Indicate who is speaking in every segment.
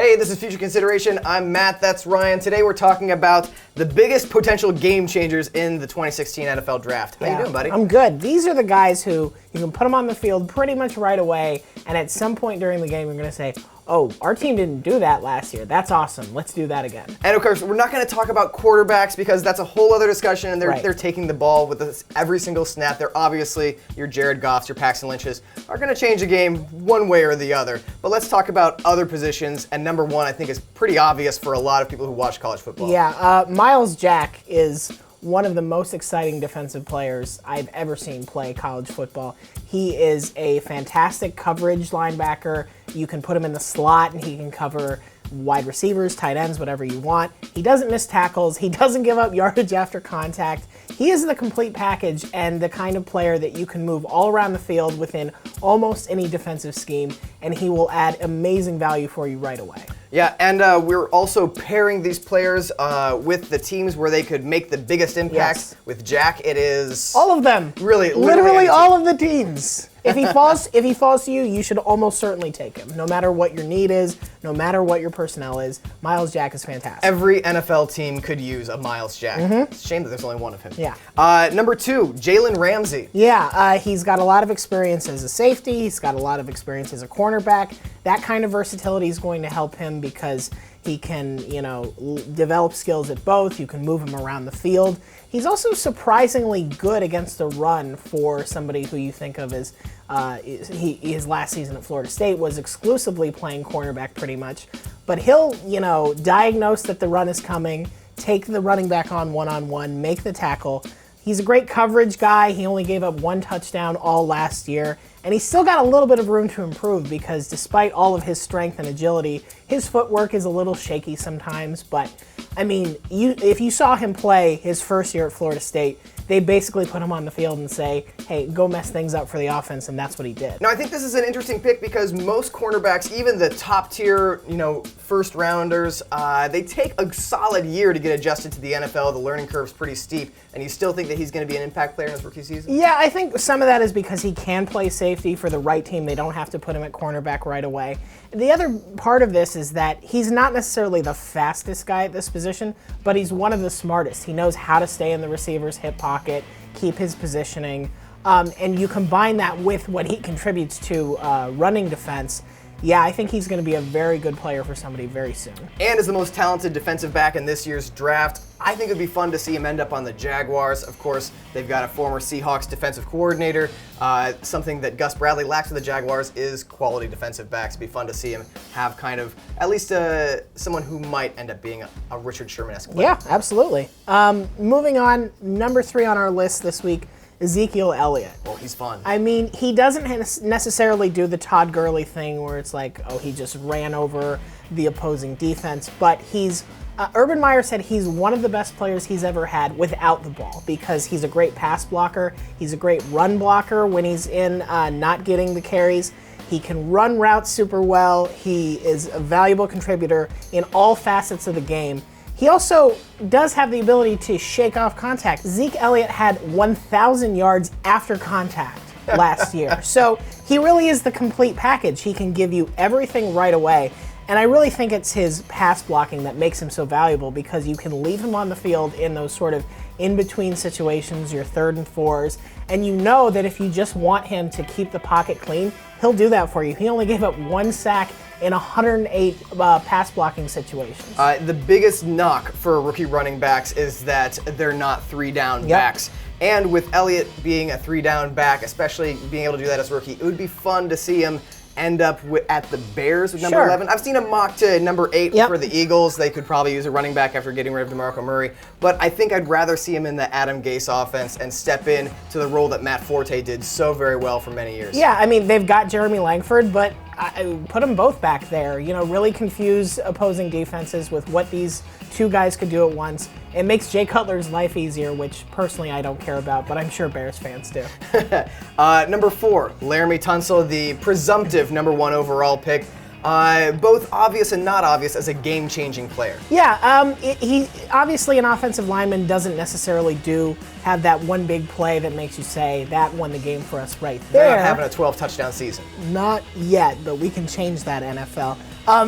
Speaker 1: Hey, this is Future Consideration. I'm Matt, that's Ryan. Today we're talking about the biggest potential game changers in the 2016 NFL Draft. How you doing, buddy?
Speaker 2: I'm good. These are the guys who you can put them on the field pretty much right away, and at some point during the game you're going to say, oh, our team didn't do that last year. That's awesome. Let's do that again.
Speaker 1: And of course, we're not going to talk about quarterbacks because that's a whole other discussion, and they're taking the ball with us every single snap. They're obviously your Jared Goffs, your Paxton Lynches, are going to change a game one way or the other. But let's talk about other positions, and number one I think is pretty obvious for a lot of people who watch college football.
Speaker 2: Yeah, Myles Jack is one of the most exciting defensive players I've ever seen play college football. He is a fantastic coverage linebacker. You can put him in the slot and he can cover wide receivers, tight ends, whatever you want. He doesn't miss tackles. He doesn't give up yardage after contact. He is the complete package and the kind of player that you can move all around the field within almost any defensive scheme, and he will add amazing value for you right away.
Speaker 1: Yeah, and we're also pairing these players with the teams where they could make the biggest impact.
Speaker 2: Yes.
Speaker 1: With Jack, it is
Speaker 2: all of them.
Speaker 1: Literally
Speaker 2: all of the teams. If he falls to you, you should almost certainly take him. No matter what your need is, no matter what your personnel is, Myles Jack is fantastic.
Speaker 1: Every NFL team could use a Myles Jack. It's a shame that there's only one of him.
Speaker 2: Yeah.
Speaker 1: Number two, Jalen Ramsey.
Speaker 2: Yeah, he's got a lot of experience as a safety. He's got a lot of experience as a cornerback. That kind of versatility is going to help him because he can, develop skills at both. You can move him around the field. He's also surprisingly good against the run for somebody who you think of as his last season at Florida State was exclusively playing cornerback pretty much. But he'll, diagnose that the run is coming, take the running back on one-on-one, make the tackle. He's a great coverage guy. He only gave up one touchdown all last year. And he's still got a little bit of room to improve because despite all of his strength and agility, his footwork is a little shaky sometimes. But, if you saw him play his first year at Florida State, they basically put him on the field and say, hey, go mess things up for the offense, and that's what he did.
Speaker 1: Now, I think this is an interesting pick because most cornerbacks, even the top tier, first rounders, they take a solid year to get adjusted to the NFL. The learning curve's pretty steep, and you still think that he's going to be an impact player in his rookie season?
Speaker 2: Yeah, I think some of that is because he can play safety for the right team. They don't have to put him at cornerback right away. The other part of this is that he's not necessarily the fastest guy at this position, but he's one of the smartest. He knows how to stay in the receiver's hip pocket, keep his positioning, and you combine that with what he contributes to running defense. Yeah, I think he's going to be a very good player for somebody very soon. And
Speaker 1: as the most talented defensive back in this year's draft, I think it would be fun to see him end up on the Jaguars. Of course, they've got a former Seahawks defensive coordinator. Something that Gus Bradley lacks with the Jaguars is quality defensive backs. It'd be fun to see him have kind of at least someone who might end up being a Richard Sherman-esque player.
Speaker 2: Yeah, absolutely. Moving on, number 3 on our list this week, Ezekiel Elliott.
Speaker 1: Well, he's fun.
Speaker 2: He doesn't necessarily do the Todd Gurley thing where it's like, oh, he just ran over the opposing defense, but Urban Meyer said he's one of the best players he's ever had without the ball because he's a great pass blocker. He's a great run blocker when he's in not getting the carries. He can run routes super well. He is a valuable contributor in all facets of the game. He also does have the ability to shake off contact. Zeke Elliott had 1,000 yards after contact last year. So he really is the complete package. He can give you everything right away. And I really think it's his pass blocking that makes him so valuable because you can leave him on the field in those sort of in-between situations, your 3rd and 4s, and you know that if you just want him to keep the pocket clean, he'll do that for you. He only gave up 1 sack in 108 pass blocking situations.
Speaker 1: The biggest knock for rookie running backs is that they're not 3-down backs. And with Elliott being a 3-down back, especially being able to do that as a rookie, it would be fun to see him end up at the Bears with number 11. I've seen him mocked to number 8 for the Eagles. They could probably use a running back after getting rid of DeMarco Murray. But I think I'd rather see him in the Adam Gase offense and step in to the role that Matt Forte did so very well for many years.
Speaker 2: Yeah, they've got Jeremy Langford, but I put them both back there. Really confuse opposing defenses with what these two guys could do at once. It makes Jay Cutler's life easier, which personally I don't care about, but I'm sure Bears fans do.
Speaker 1: Number 4, Laremy Tunsil, the presumptive number 1 overall pick. Both obvious and not obvious as a game-changing player.
Speaker 2: Yeah, he obviously an offensive lineman doesn't necessarily have that one big play that makes you say that won the game for us right there.
Speaker 1: They're not having a 12-touchdown season.
Speaker 2: Not yet, but we can change that, NFL.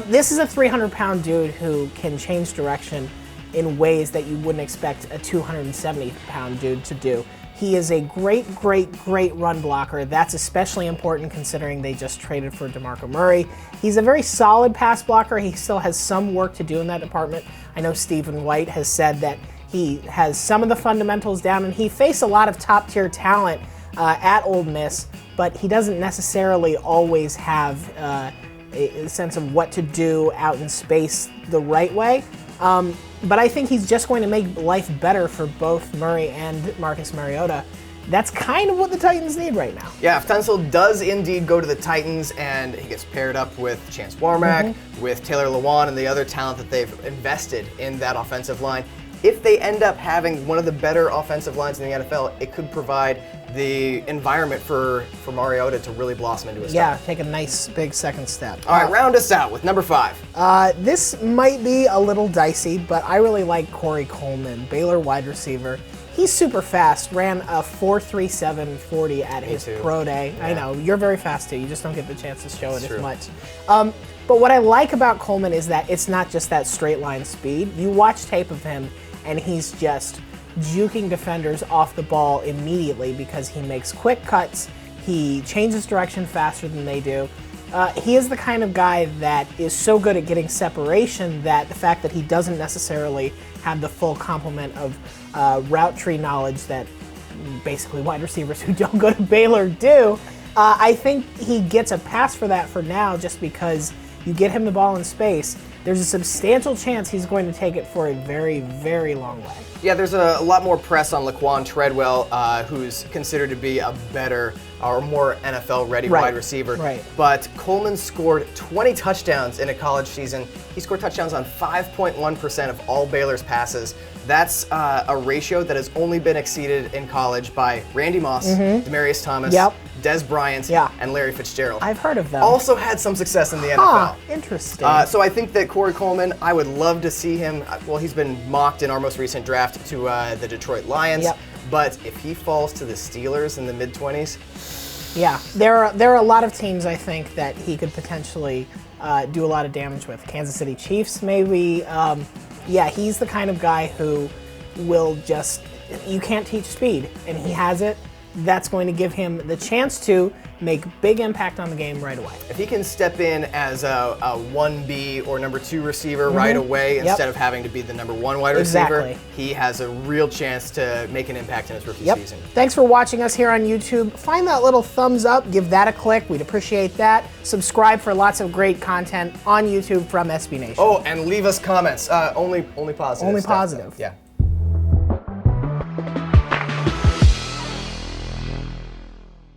Speaker 2: This is a 300-pound dude who can change direction in ways that you wouldn't expect a 270-pound dude to do. He is a great run blocker. That's especially important considering they just traded for DeMarco Murray. He's a very solid pass blocker. He still has some work to do in that department. I know Stephen White has said that he has some of the fundamentals down, and he faced a lot of top-tier talent at Ole Miss, but he doesn't necessarily always have a sense of what to do out in space the right way. But I think he's just going to make life better for both Murray and Marcus Mariota. That's kind of what the Titans need right now.
Speaker 1: Yeah, if Tunsil does indeed go to the Titans and he gets paired up with Chance Warmack, with Taylor Lewan and the other talent that they've invested in that offensive line, if they end up having one of the better offensive lines in the NFL, it could provide the environment for Mariota to really blossom into a star.
Speaker 2: Yeah, take a nice big second step.
Speaker 1: All right, round us out with number 5.
Speaker 2: This might be a little dicey, but I really like Corey Coleman, Baylor wide receiver. He's super fast, ran a 4.37 40 at his pro day. Yeah. I know, you're very fast too, you just don't get the chance to show it as much. But what I like about Coleman is that it's not just that straight line speed. You watch tape of him and he's just juking defenders off the ball immediately because he makes quick cuts, he changes direction faster than they do. He is the kind of guy that is so good at getting separation that the fact that he doesn't necessarily have the full complement of route tree knowledge that basically wide receivers who don't go to Baylor do, I think he gets a pass for that for now just because you get him the ball in space. There's a substantial chance he's going to take it for a very long way.
Speaker 1: Yeah, there's a lot more press on Laquan Treadwell, who's considered to be a better or more NFL-ready wide receiver.
Speaker 2: Right.
Speaker 1: But Coleman scored 20 touchdowns in a college season. He scored touchdowns on 5.1% of all Baylor's passes. That's a ratio that has only been exceeded in college by Randy Moss, Demaryius Thomas, Des Bryant, and Larry Fitzgerald.
Speaker 2: I've heard of them.
Speaker 1: Also had some success in the NFL.
Speaker 2: Interesting.
Speaker 1: So I think that Corey Coleman, I would love to see him. Well, he's been mocked in our most recent draft to the Detroit Lions. But if he falls to the Steelers in the mid-20s,
Speaker 2: yeah, there are a lot of teams I think that he could potentially do a lot of damage with. Kansas City Chiefs, maybe. Yeah, he's the kind of guy who will just, you can't teach speed, and he has it. That's going to give him the chance to make big impact on the game right away.
Speaker 1: If he can step in as a 1B or number 2 receiver right away instead of having to be the number 1 wide receiver, he has a real chance to make an impact in his rookie season.
Speaker 2: Thanks for watching us here on YouTube. Find that little thumbs up, give that a click. We'd appreciate that. Subscribe for lots of great content on YouTube from SB Nation.
Speaker 1: Oh, and leave us comments. Only positive.
Speaker 2: Only positive.
Speaker 1: Yeah.